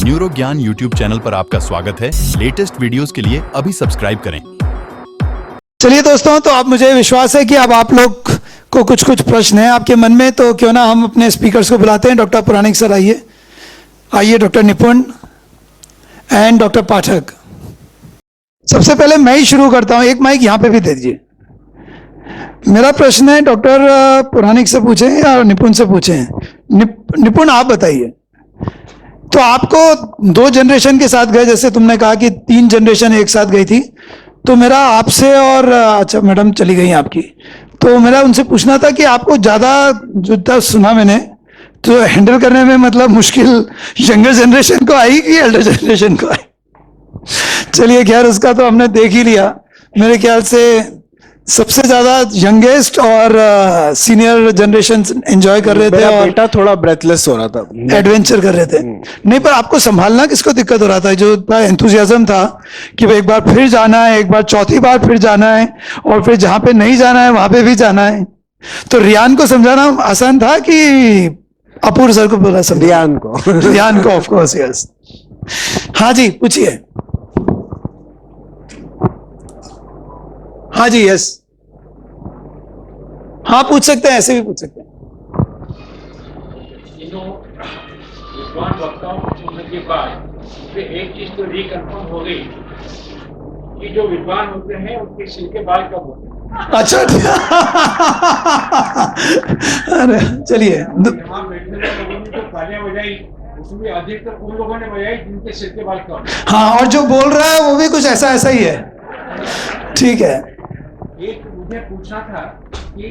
Neuro ज्ञान YouTube channel पर आपका स्वागत है। लेटेस्ट वीडियोस के लिए अभी सब्सक्राइब करें। चलिए दोस्तों, तो आप मुझे विश्वास है कि अब आप लोग को कुछ प्रश्न हैं आपके मन में, तो क्यों ना हम अपने स्पीकर्स को बुलाते हैं। डॉक्टर पुराणिक सर आइए, डॉक्टर निपुण एंड डॉक्टर पाठक। सबसे पहले मैं ही शुरू करता हूं, एक माइक यहां पे भी दे दीजिए। मेरा प्रश्न है डॉक्टर पुराणिक से पूछें या निपुण से पूछें? निपुण आप बताइए। तो आपको 2 जनरेशन के साथ गए, जैसे तुमने कहा कि 3 जनरेशन एक साथ गई थी, तो मेरा आपसे और अच्छा मैडम चली गई आपकी, तो मेरा उनसे पूछना था कि आपको ज़्यादा जो सुना मैंने तो हैंडल करने में मतलब मुश्किल यंगर जनरेशन को आई कि एल्डर जनरेशन को आई? चलिए खैर, उसका तो हमने देख ही लिया। मेरे ख्याल से सबसे ज्यादा यंगेस्ट और सीनियर जनरेशन एंजॉय कर रहे थे और बेटा थोड़ा ब्रेथलेस हो रहा था, एडवेंचर कर रहे थे। नहीं, पर आपको संभालना किसको दिक्कत हो रहा था? जो इतना एंथुजियाज्म था कि भाई एक बार फिर जाना है, एक बार चौथी बार फिर जाना है, और फिर जहां पे नहीं जाना है वहां पे भी जाना है। तो रियान को समझाना आसान था कि अपूर्व सर को बोला समझाना? रियान को ऑफ कोर्स, यस। हाँ जी, पूछिए। हाँ जी, यस। हाँ, पूछ सकते हैं, ऐसे भी पूछ सकते हैं। विद्वान वक्ताओं को सुनने के बाद फिर एक चीज तो रिकन्फर्म हो गई कि जो विद्वान होते हैं उनके सिर के बाल कब होते हैं। अच्छा, अरे चलिए। यहाँ बैठने वाले लोगों ने जो तालियां बजाई उसमें अधिकतर उन लोगों ने बजाई जिनके सिर के बाल कम। हाँ, और जो बोल रहा है वो भी कुछ ऐसा ही है। ठीक है। एक मुझे पूछना था कि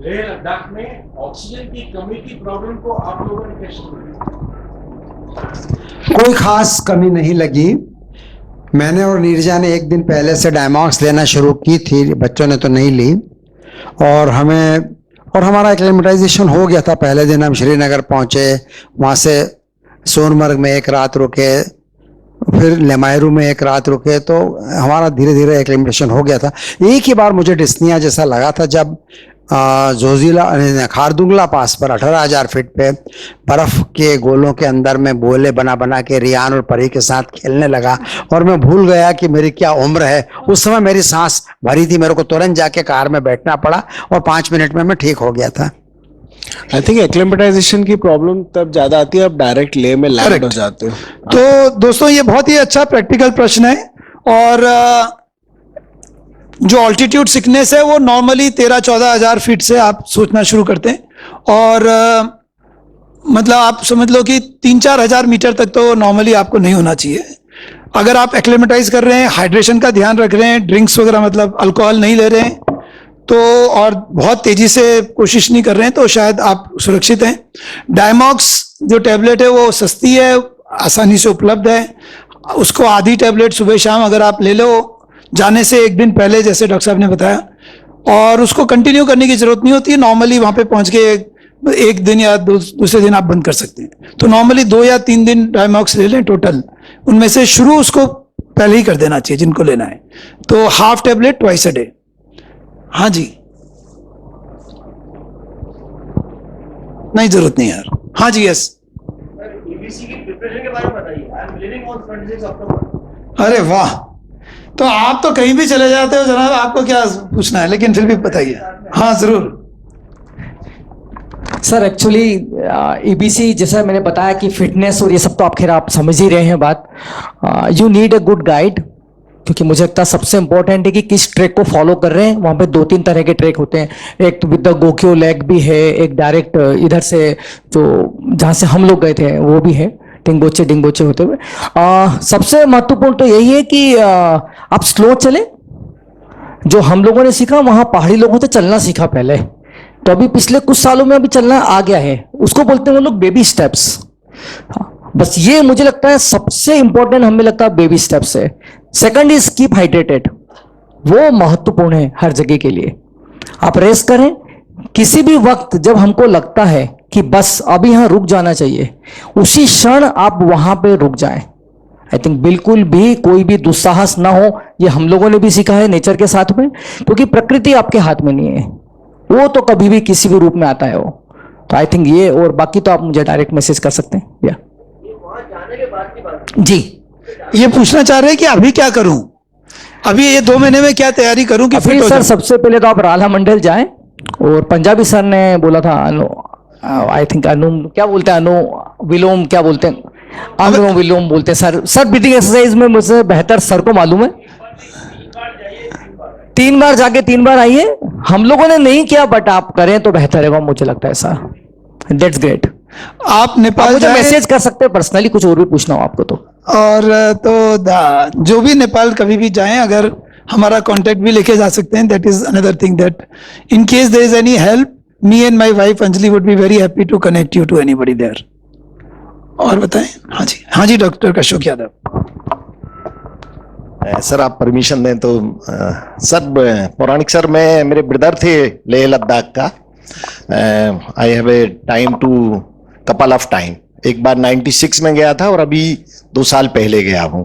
लेह लद्दाख में ऑक्सीजन की कमी की प्रॉब्लम को आप लोगों ने कैसे सुना? कोई खास कमी नहीं लगी। मैंने और नीरजा ने एक दिन पहले से डायमॉक्स लेना शुरू की थी, बच्चों ने तो नहीं ली, और हमारा एक्लेमेटाइजेशन हो गया था। पहले दिन हम श्रीनगर पहुंचे, वहाँ से सोनमर्ग में एक रात रुके, फिर लेमायरू में एक रात रुके, तो हमारा धीरे धीरे एक्लेमेटेशन हो गया था। एक ही बार मुझे डिस्निया जैसा लगा था जब जोजिला खारदुंगला पास पर 18,000 फीट पे बर्फ के गोलों के अंदर में बोले बना बना के रियान और परी के साथ खेलने लगा, और मैं भूल गया कि मेरी क्या उम्र है। उस समय मेरी सांस भरी थी, मेरे को तुरंत जाके कार में बैठना पड़ा और 5 मिनट में मैं ठीक हो गया था। आई थिंक एक्लेमेटाइजेशन की प्रॉब्लम तब ज्यादा आती है, अब डायरेक्ट ले में लैंड हो जाते हो। तो दोस्तों, ये बहुत ही अच्छा प्रैक्टिकल प्रश्न है। और जो ऑल्टीट्यूड सिकनेस है वो नॉर्मली 13-14 हजार फीट से आप सोचना शुरू करते हैं, और मतलब आप समझ लो कि 3-4 हजार मीटर तक तो नॉर्मली आपको नहीं होना चाहिए। अगर आप एक्लेमेटाइज कर रहे हैं, हाइड्रेशन का ध्यान रख रहे हैं, ड्रिंक्स वगैरह मतलब अल्कोहल नहीं ले रहे हैं, तो और बहुत तेजी से कोशिश नहीं कर रहे हैं, तो शायद आप सुरक्षित हैं। डायमॉक्स जो टैबलेट है वो सस्ती है, आसानी से उपलब्ध है। उसको आधी टैबलेट सुबह शाम अगर आप ले लो, जाने से एक दिन पहले, जैसे डॉक्टर साहब ने बताया, और उसको कंटिन्यू करने की जरूरत नहीं होती है। नॉर्मली वहां पे पहुंच के एक दिन या दूसरे दिन आप बंद कर सकते हैं। तो नॉर्मली 2 या 3 दिन डायमॉक्स ले लें टोटल, उनमें से शुरू उसको पहले ही कर देना चाहिए जिनको लेना है। तो half tablet twice a day. हाँ जी, नहीं जरूरत नहीं यार। हाँ जी, यस। ईबीसी की प्रिपरेशन के बारे में बताइए। आई एम लिविंग ऑन 26 अक्टूबर। अरे वाह, तो आप तो कहीं भी चले जाते हो जनाब, आपको क्या पूछना है, लेकिन फिर भी बताइए। हाँ जरूर सर। एक्चुअली ईबीसी जैसा मैंने बताया कि फिटनेस और ये सब तो आप समझ ही रहे हैं बात। You need a good guide, क्योंकि मुझे लगता है सबसे इंपॉर्टेंट है कि किस ट्रैक को फॉलो कर रहे हैं। वहाँ पे 2-3 तरह के ट्रैक होते हैं, एक विद द गोक्यो लेग भी है, एक डायरेक्ट इधर से जो जहाँ से हम लोग गए थे वो भी है, डिंगोचे होते हुए। सबसे महत्वपूर्ण तो यही है कि आप स्लो चले। जो हम लोगों ने सीखा, वहाँ पहाड़ी लोगों से चलना सीखा पहले, तो अभी पिछले कुछ सालों में अभी चलना आ गया है, उसको बोलते हैं वो लोग बेबी स्टेप्स। बस ये मुझे लगता है सबसे इंपॉर्टेंट, हमें लगता है बेबी स्टेप्स है। सेकंड इज कीप हाइड्रेटेड, वो महत्वपूर्ण है हर जगह के लिए। आप रेस्ट करें किसी भी वक्त, जब हमको लगता है कि बस अभी यहां रुक जाना चाहिए, उसी क्षण आप वहां पे रुक जाएं। आई थिंक बिल्कुल भी कोई भी दुस्साहस ना हो, ये हम लोगों ने भी सीखा है नेचर के साथ में, क्योंकि प्रकृति आपके हाथ में नहीं है, वो तो कभी भी किसी भी रूप में आता है वो। तो आई थिंक ये, और बाकी तो आप मुझे डायरेक्ट मैसेज कर सकते हैं। या वहां जाने के बाद जी। ये पूछना चाह रहे हैं कि अभी क्या करूं, अभी ये 2 महीने में क्या तैयारी करूं कि अभी फिट हो सर जाऊं? सबसे पहले तो आप राला मंडल जाएं, और पंजाबी सर ने बोला था आई थिंक क्या बोलते हैं, विलोम क्या बोलते हैं, अनुलोम विलोम बोलते हैं सर। सर ब्रीथिंग एक्सरसाइज में मुझसे बेहतर सर को मालूम है। 3 बार जाके 3 बार आइए। हम लोगों ने नहीं किया, बट आप करें तो बेहतर है, मुझे लगता है सर। That's great. आप आप नेपाल मुझे जाएं मैसेज कर सकते हैं पर्सनली, कुछ और भी पूछना हो आपको तो। और जो भी नेपाल कभी भी जाएं, अगर हमारा कांटेक्ट भी लेके जा सकते हैं। That is another thing that in case there is any help, me and my wife Anjali would be very happy to connect you to anybody there. और बताएं। हाँ जी डॉक्टर अशोक यादव। सर आप परमिशन दें तो सर पौराणिक सर मैं मेरे ब्रदर थे लेह लद्दाख का। I have a time to couple of time, एक बार 96 में गया था और अभी 2 साल पहले गया हूँ।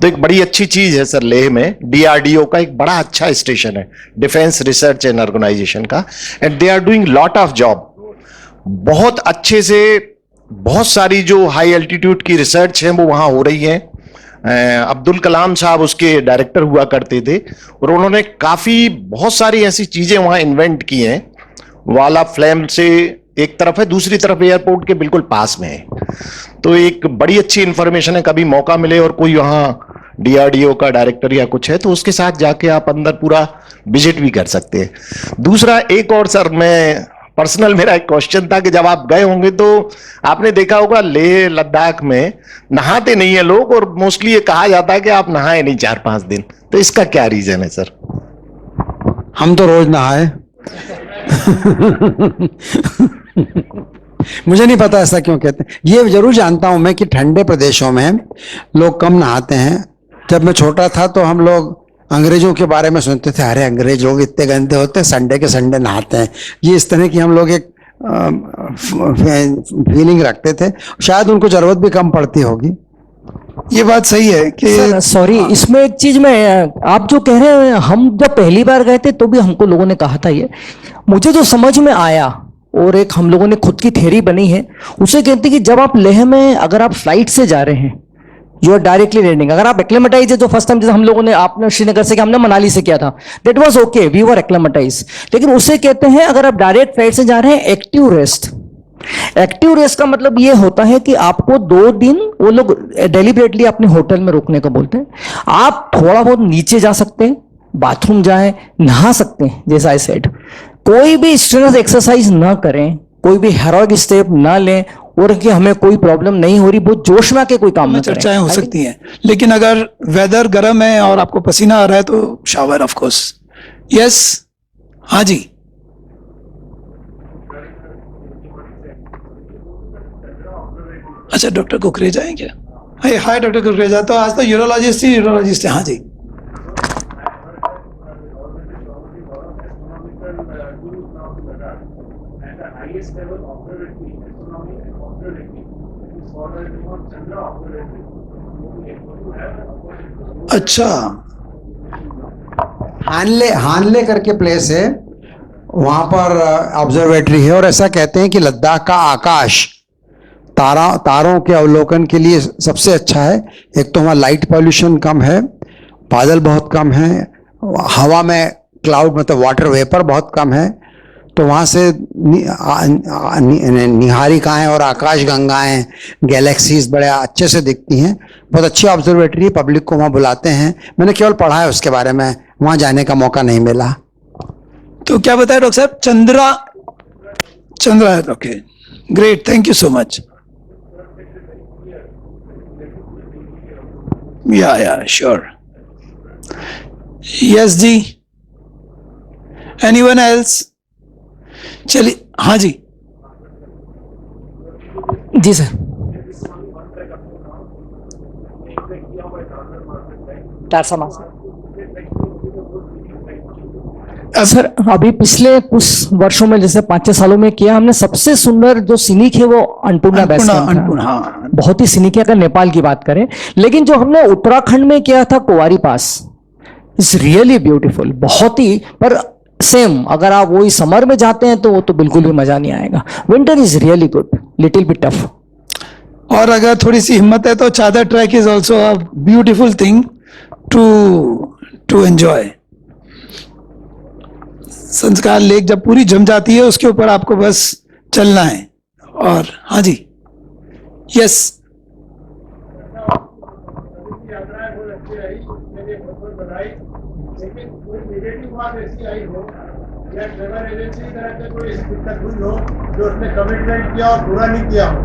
तो एक बड़ी अच्छी चीज है सर लेह में, DRDO का एक बड़ा अच्छा स्टेशन है, डिफेंस रिसर्च एंड ऑर्गेनाइजेशन का, and they are doing lot of job. बहुत अच्छे से बहुत सारी जो हाई एल्टीट्यूड की रिसर्च है वो वहां हो रही है। अब्दुल कलाम साहब उसके डायरेक्टर हुआ करते थे और उन्होंने काफी बहुत सारी ऐसी चीजें वहां इन्वेंट की हैं। वाल ऑफ फ्लेम से एक तरफ है, दूसरी तरफ एयरपोर्ट के बिल्कुल पास में है। तो एक बड़ी अच्छी इंफॉर्मेशन है, कभी मौका मिले और कोई वहाँ DRDO का डायरेक्टर या कुछ है तो उसके साथ जाके आप अंदर पूरा विजिट भी कर सकते हैं। दूसरा एक और सर मैं पर्सनल मेरा एक क्वेश्चन था कि जब आप गए होंगे तो आपने देखा होगा लेह लद्दाख में नहाते नहीं है लोग, और मोस्टली ये कहा जाता है कि आप नहाए नहीं 4-5 दिन, तो इसका क्या रीजन है सर? हम तो रोज नहाए। मुझे नहीं पता ऐसा क्यों कहते हैं। ये जरूर जानता हूं मैं कि ठंडे प्रदेशों में लोग कम नहाते हैं। जब मैं छोटा था तो हम लोग अंग्रेजों के बारे में सुनते थे, अरे अंग्रेज लोग इतने गंदे होते हैं, संडे के संडे नहाते हैं। ये इस तरह की हम लोग एक फीलिंग रखते थे। शायद उनको जरूरत भी कम पड़ती होगी। ये बात सही है कि सॉरी, इसमें एक चीज में आप जो कह रहे हैं, हम जब पहली बार गए थे तो भी हमको लोगों ने कहा था ये, मुझे जो समझ में आया और एक हम लोगों ने खुद की थ्योरी बनी है, उसे कहते हैं कि जब आप लेह में अगर आप फ्लाइट से जा रहे हैं, यू आर डायरेक्टली लैंडिंग, अगर आप एक्लेमेटाइज है, जो फर्स्ट टाइम जैसे हम लोगों ने आपने श्रीनगर से, हमने मनाली से किया था, that was okay, we were acclimatise. लेकिन उसे कहते हैं अगर आप डायरेक्ट फ्लाइट से जा रहे हैं एक्टिव रेस्ट। एक्टिव रेस्ट का मतलब ये होता है कि आपको 2 दिन वो लोग डेलिबरेटली अपने होटल में रोकने को बोलते हैं। आप थोड़ा बहुत नीचे जा सकते हैं, बाथरूम जाए, नहा सकते हैं, जैसा आई सेड। कोई भी स्ट्रेनस एक्सरसाइज ना करें, कोई भी हेरोइक स्टेप ना लें, और कि हमें कोई प्रॉब्लम नहीं हो रही, बहुत जोश में आके कोई काम ना करें। चर्चाएं हो सकती हैं, लेकिन अगर वेदर गर्म है और आपको पसीना आ रहा है तो शावर ऑफ कोर्स। यस, हाँ जी। अच्छा डॉक्टर कुकरेजा हैं क्या? हाय डॉक्टर कुकरेजा। तो आज तो यूरोलॉजिस्ट है। हाँ जी। अच्छा, हानले करके प्लेस है, वहां पर ऑब्जर्वेटरी है। और ऐसा कहते हैं कि लद्दाख का आकाश तारों के अवलोकन के लिए सबसे अच्छा है। एक तो वहाँ लाइट पॉल्यूशन कम है, बादल बहुत कम है, हवा में क्लाउड मतलब वाटर वेपर बहुत कम है, तो वहाँ से निहारिकाएं और आकाश गंगाएं, गैलेक्सीज बड़े अच्छे से दिखती हैं। बहुत अच्छी ऑब्जर्वेटरी, पब्लिक को वहाँ बुलाते हैं। मैंने केवल पढ़ा है उसके बारे में, वहाँ जाने का मौका नहीं मिला। तो क्या बताया डॉक्टर साहब? चंद्रा है। Okay, great, thank you so much. या श्योर। यस जी, एनीवन एल्स? चलिए, हाँ जी। जी सर। सर अभी पिछले कुछ वर्षों में, जैसे 5-6 सालों में किया हमने, सबसे सुंदर जो सीनिक है वो अन्नपूर्णा बेस कैंप था। हाँ। बहुत ही सीनिक है अगर नेपाल की बात करें। लेकिन जो हमने उत्तराखंड में किया था कुंवारी पास, इट्स रियली ब्यूटीफुल, बहुत ही। पर सेम अगर आप वही समर में जाते हैं तो वो तो बिल्कुल भी मजा नहीं आएगा। Winter is really good, little bit tough. और अगर थोड़ी सी हिम्मत है तो Chadar trek is also a beautiful thing to enjoy. संस्कार लेक जब पूरी जम जाती है उसके ऊपर आपको बस चलना है। और हाँ जी, यस, यात्राएं बहुत अच्छी रही, मेरे बहुत बधाई। लेकिन कोई नेगेटिव बात ऐसी आई हो या ट्रेवल एजेंसी की तरफ से कोई दिक्कत हुई हो जो उसने कमिटमेंट किया और पूरा नहीं किया हो?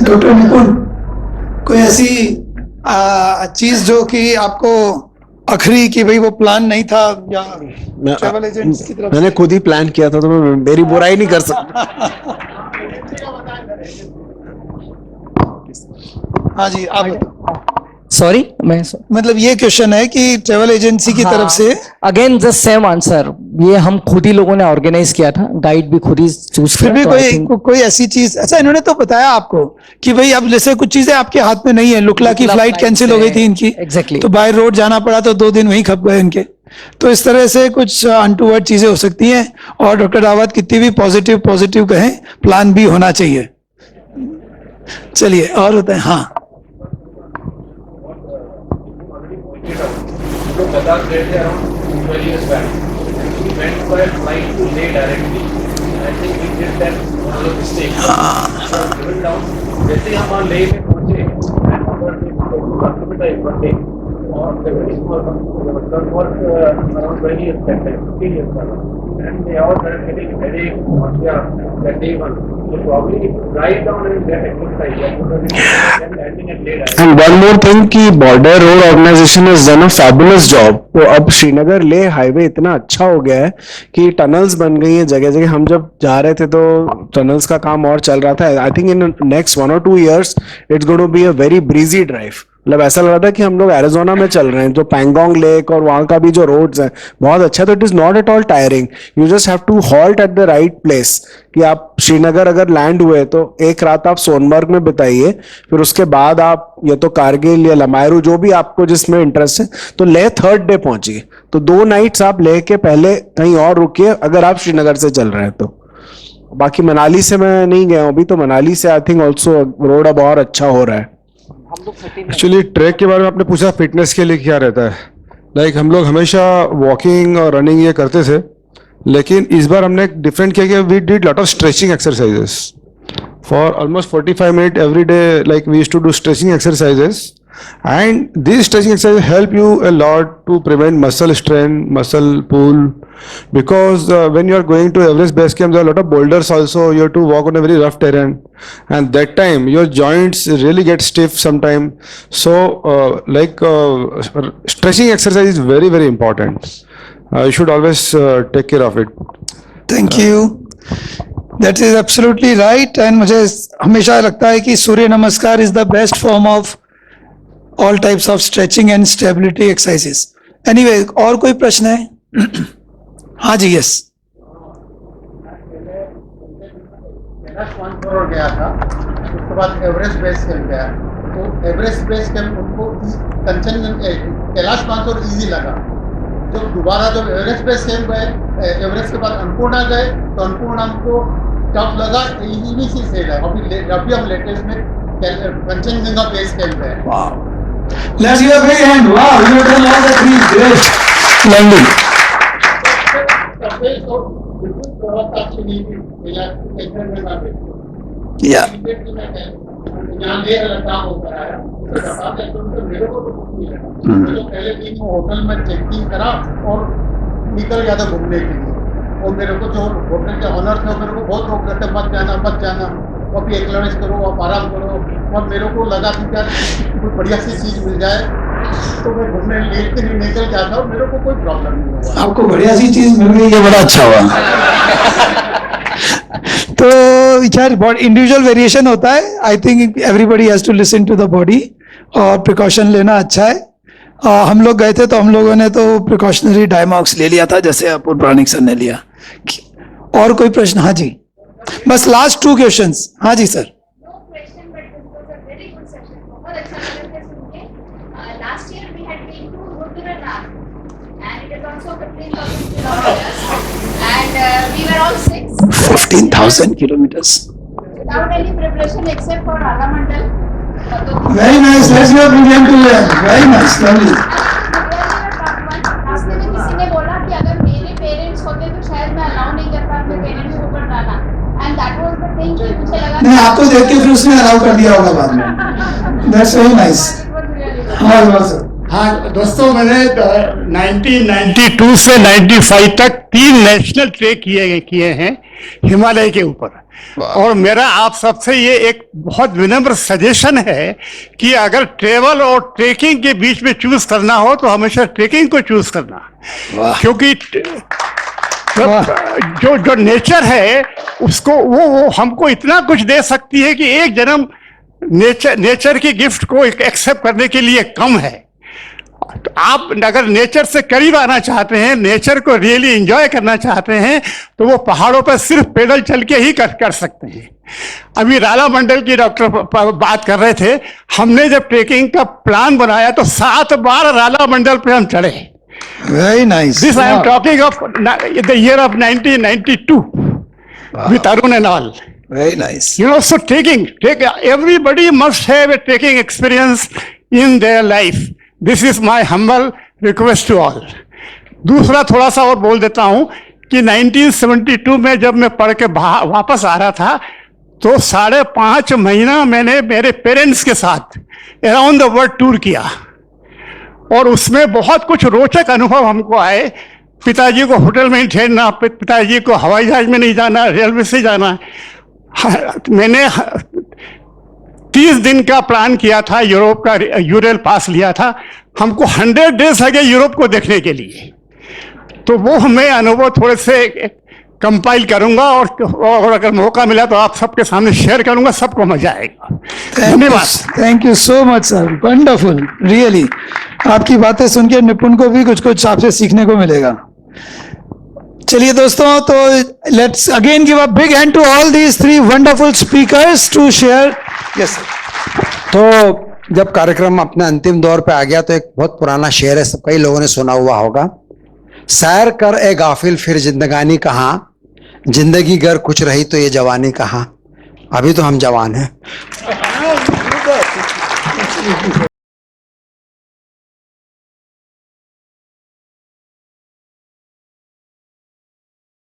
डॉक्टर मुकुंद, कोई ऐसी चीज जो कि आपको आखिरी कि भाई वो प्लान नहीं था या ट्रैवल एजेंट्स की तरफ मैंने से? खुद ही प्लान किया था, तो मैं मेरी बुराई नहीं कर सकता। हाँ जी, आप बताओ। सॉरी, मैं मतलब ये क्वेश्चन है कि ट्रैवल एजेंसी की तरफ से अगेन जस्ट सेम आंसर, ये हम खुद ही लोगों ने ऑर्गेनाइज किया था, गाइड भी खुद ही चूज फिर भी कोई ऐसी चीज, अच्छा इन्होंने तो बताया आपको कि भाई अब जैसे कुछ चीजें आपके हाथ में नहीं है, लुकला की लुकला फ्लाइट flight कैंसिल हो गई से- थी इनकी, Exactly. तो बाय रोड जाना पड़ा, तो 2 दिन वहीं खप गए इनके। तो इस तरह से कुछ अनटूवर्ड चीजें हो सकती हैं। और डॉक्टर रावत कितनी भी पॉजिटिव कहें, प्लान भी होना चाहिए। चलिए और होते हैं। हाँ, लोग लद्दाख गए थे around 12 years back. We went by flight to Leh directly. I think we did that one of the mistakes. So driven down, जैसे ही हम वहाँ लेह में पहुँचे, and over the kilometer is one day, और the very small one was around 20 years back, 15 years back, and they all were getting very that day one. So probably drive down and get exercise. And landing at Leh directly. And one more thing कि border road organisation has done a fabulous job. तो अब Srinagar Leh highway इतना अच्छा हो गया है कि tunnels बन गई हैं जगह जगह। हम जब जा रहे थे तो टनल्स का काम और चल रहा था। I think in next 1 or 2 years it's going to be a very breezy drive. मतलब ऐसा लग रहा था कि हम लोग एरिजोना में चल रहे हैं। जो पैंगोंग लेक और वहाँ का भी जो रोड्स हैं बहुत अच्छा, तो it is not at all tiring. You just have to halt at the right place. कि आप श्रीनगर अगर लैंड हुए तो एक रात आप सोनमर्ग में बिताइए, फिर उसके बाद आप या तो कारगिल या लमायरू, जो भी आपको जिसमें इंटरेस्ट है, तो लेह 3rd डे पहुंचिए। तो 2 नाइट्स आप लेह के पहले कहीं और रुकिए अगर आप श्रीनगर से चल रहे हैं तो। बाकी मनाली से मैं नहीं गया हूं अभी, तो मनाली से आई थिंक ऑल्सो रोड अब और अच्छा हो रहा है। एक्चुअली ट्रैक के बारे में आपने पूछा फिटनेस के लिए क्या रहता है। लाइक हम लोग हमेशा वॉकिंग और रनिंग ये करते थे, लेकिन इस बार हमने डिफरेंट किया कि we did lot of stretching exercises for almost 45 minute every day. Like we used to do stretching exercises, and these stretching exercises help you a lot to prevent muscle strain, muscle pull, because when you are going to Everest base camp, there are a lot of boulders also. You have to walk on a very rough terrain, and that time your joints really get stiff sometime. So stretching exercise is very, very important. You should always take care of it. Thank you, that is absolutely right. And मुझे हमेशा लगता है कि सूर्य नमस्कार is the best form of all types of stretching and stability exercises. Anyway, और कोई प्रश्न है? हाँ जी, यस। कैलाश मानसरोवर गया था, उसके बाद एवरेस्ट बेस कैंप गया। तो एवरेस्ट बेस कैंप उनको कैलाश मानसरोवर इजी लगा। जब दोबारा जब एवरेस्ट बेस कैंप गए, एवरेस्ट के बाद अन्नपूर्णा गए, तो अन्नपूर्णा हमको टफ लगा, इजी से गए। अभी हम लेटेस्ट में कंचनजंगा बेस कैंप गए। Let's give a big hand. Wow, you have done all the 3. Great landing. बहुत अच्छी नहीं थी, कंचनजंगा बेस। Yeah. यहाँ ले लद्दाख होकर आया, मेरे को तो कुछ नहीं लगा। मैं तो पहले दिन होटल में चेकिंग करा और निकल गया था घूमने के लिए। और मेरे को जो होटल के ऑनर थे मेरे को बहुत रोक रहे थे, मत जाना, अभी एक्सरसाइज करो, आप आराम करो। और मेरे को लगा कि क्या कोई बढ़िया सी चीज मिल जाए तो मैं घूमने लेट के नहीं निकल जाता और मेरे को कोई प्रॉब्लम नहीं हुआ। आपको बढ़िया सी चीज मिल गई, ये बड़ा अच्छा हुआ। तो यार बहुत इंडिविजुअल वेरिएशन होता है। I think everybody has to listen to the body और प्रिकॉशन लेना अच्छा है। हम लोग गए थे तो हम लोगों ने तो प्रिकॉशनरी डायमॉक्स ले लिया था, जैसे अपूर्व प्राणिक सर ने लिया। और कोई प्रश्न? हाँ जी, बस लास्ट 2 क्वेश्चंस। हाँ जी sir. Last year we had been to Rudra, and it is also 15,000 kilometers, and we were all 6. 15,000 kilometers. Without any preparation except for Alamandal, Very nice. Let's give a big hand to them. Very nice. Lovely. रास्ते में किसी ने बोला कि अगर मेरे parents होते तो शायद मैं अलाउ नहीं करता अपने पेरेंट्स को ऊपर जाना, and that was the thing कि मुझे लगा नहीं, आपको देख के फिर उसने अलाउ कर दिया होगा बाद में. That's very nice. हाँ सर. हाँ दोस्तों, मैंने 1992 से 95 तक 3 नेशनल ट्रेक किए हैं हिमालय के ऊपर. और मेरा आप सबसे ये एक बहुत विनम्र सजेशन है कि अगर ट्रेवल और ट्रेकिंग के बीच में चूज करना हो तो हमेशा ट्रेकिंग को चूज करना, क्योंकि जो नेचर है उसको वो हमको इतना कुछ दे सकती है कि एक जन्म नेचर की गिफ्ट को एक्सेप्ट करने के लिए कम है. तो आप अगर नेचर से करीब आना चाहते हैं, नेचर को रियली एंजॉय करना चाहते हैं, तो वो पहाड़ों पर सिर्फ पैदल चल के ही कर सकते हैं. अभी राला मंडल की डॉक्टर बात कर रहे थे, हमने जब ट्रेकिंग का प्लान बनाया तो 7 बार राला मंडल पे हम चढ़े. Very nice. This I am talking of the year of 1992 with Arun and all. Very nice. You know, so everybody must have a trekking experience in their life. This is my humble request to all. दूसरा थोड़ा सा और बोल देता हूं कि 1972 में जब मैं पढ़ के वापस आ रहा था तो 5.5 महीना मैंने मेरे पेरेंट्स के साथ अराउंड द वर्ल्ड टूर किया, और उसमें बहुत कुछ रोचक अनुभव हमको आए. पिताजी को होटल में ही ठहरना, पिताजी को हवाई जहाज में नहीं जाना, रेलवे से जाना. मैंने 30 दिन का प्लान किया था, यूरोप का यूरेल पास लिया था. हमको 100 डेज लगे यूरोप को देखने के लिए. तो वो मैं अनुभव थोड़े से कंपाइल करूंगा और अगर मौका मिला तो आप सबके सामने शेयर करूंगा, सबको मजा आएगा. धन्यवाद. Thank you so much sir. Wonderful. Really आपकी बातें सुन के निपुण को भी कुछ आपसे सीखने को मिलेगा. चलिए दोस्तों, तो let's again give a big hand to all these 3 wonderful speakers to share. Yes sir. तो जब कार्यक्रम अपने अंतिम दौर पे आ गया तो एक बहुत पुराना शेर है, सब कई लोगों ने सुना हुआ होगा. सैर कर ए गाफिल फिर जिंदगानी कहाँ, जिंदगी गर कुछ रही तो ये जवानी कहाँ. अभी तो हम जवान हैं.